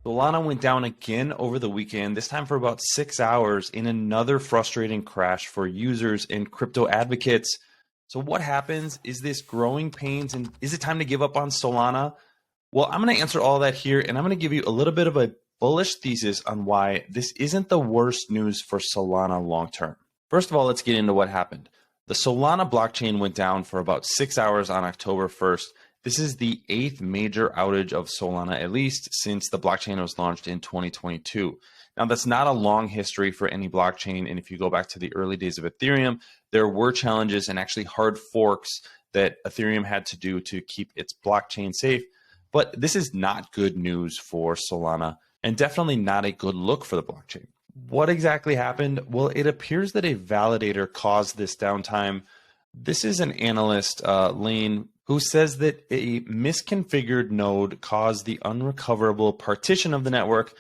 Solana went down again over the weekend, this time for about 6 hours in another frustrating crash for users and crypto advocates. So what happens? Is this growing pains, and is it time to give up on Solana? Well, I'm going to answer all that here, and I'm going to give you a little bit of a bullish thesis on why this isn't the worst news for Solana long term. First of all, let's get into what happened. The Solana blockchain went down for about 6 hours on October 1st. This is the 8th major outage of Solana, at least since the blockchain was launched in 2022. Now, that's not a long history for any blockchain. And if you go back to the early days of Ethereum, there were challenges and actually hard forks that Ethereum had to do to keep its blockchain safe. But this is not good news for Solana, and definitely not a good look for the blockchain. What exactly happened? Well, it appears that a validator caused this downtime. This is an analyst, Lane, who says that a misconfigured node caused the unrecoverable partition of the network,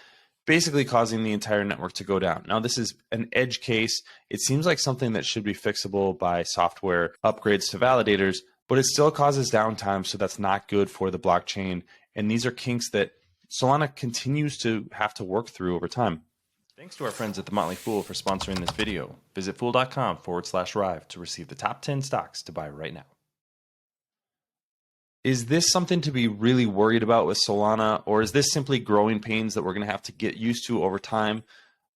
basically causing the entire network to go down. Now, this is an edge case. It seems like something that should be fixable by software upgrades to validators, but it still causes downtime, so that's not good for the blockchain. And these are kinks that Solana continues to have to work through over time. Thanks to our friends at The Motley Fool for sponsoring this video. Visit fool.com/Riiv to receive the top 10 stocks to buy right now. Is this something to be really worried about with Solana, or is this simply growing pains that we're going to have to get used to over time?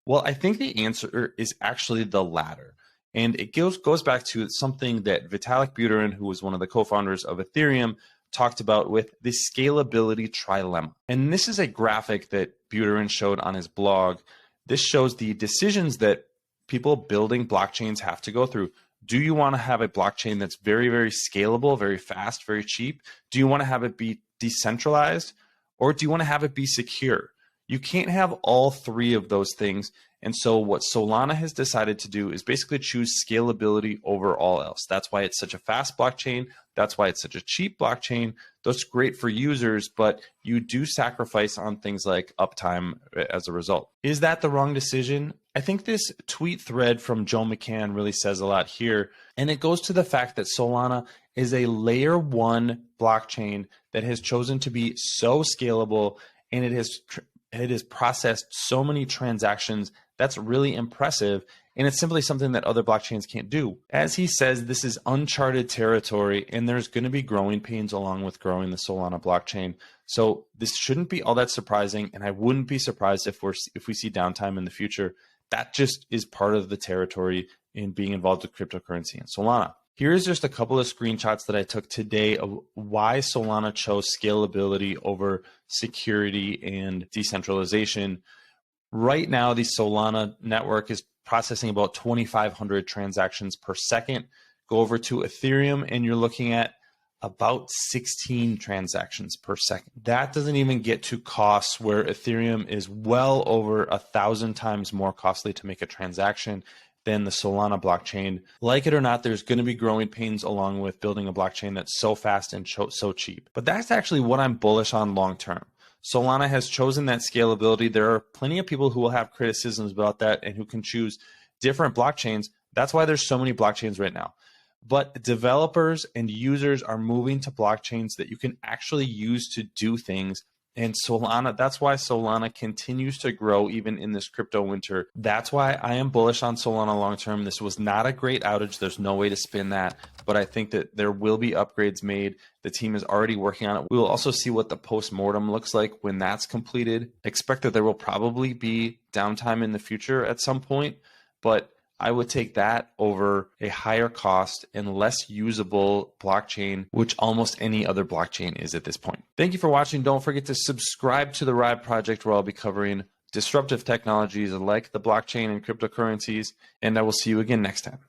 Well, I think the answer is actually the latter. And it goes back to something that Vitalik Buterin, who was one of the co-founders of Ethereum, talked about with the scalability trilemma. And this is a graphic that Buterin showed on his blog. This shows the decisions that people building blockchains have to go through. Do you want to have a blockchain that's very, very scalable, very fast, very cheap? Do you want to have it be decentralized? Or do you want to have it be secure? You can't have all three of those things. And so what Solana has decided to do is basically choose scalability over all else. That's why it's such a fast blockchain. That's why it's such a cheap blockchain. That's great for users, but you do sacrifice on things like uptime as a result. Is that the wrong decision? I think this tweet thread from Joe McCann really says a lot here. And it goes to the fact that Solana is a layer one blockchain that has chosen to be so scalable, and it has processed so many transactions. That's really impressive. And it's simply something that other blockchains can't do. As he says, this is uncharted territory, and there's going to be growing pains along with growing the Solana blockchain. So this shouldn't be all that surprising, and I wouldn't be surprised if we see downtime in the future. That just is part of the territory in being involved with cryptocurrency and Solana. Here's just a couple of screenshots that I took today of why Solana chose scalability over security and decentralization. Right now, the Solana network is processing about 2,500 transactions per second. Go over to Ethereum and you're looking at about 16 transactions per second. That doesn't even get to costs where Ethereum is well over 1,000 times more costly to make a transaction than the Solana blockchain. Like it or not, there's going to be growing pains along with building a blockchain that's so fast and so cheap. But that's actually what I'm bullish on long term. Solana has chosen that scalability. There are plenty of people who will have criticisms about that and who can choose different blockchains. That's why there's so many blockchains right now. But developers and users are moving to blockchains that you can actually use to do things. And Solana, that's why Solana continues to grow even in this crypto winter. That's why I am bullish on Solana long term. This was not a great outage. There's no way to spin that. But I think that there will be upgrades made. The team is already working on it. We will also see what the post-mortem looks like when that's completed. Expect that there will probably be downtime in the future at some point. But I would take that over a higher cost and less usable blockchain, which almost any other blockchain is at this point. Thank you for watching. Don't forget to subscribe to the Riiv Project, where I'll be covering disruptive technologies like the blockchain and cryptocurrencies. And I will see you again next time.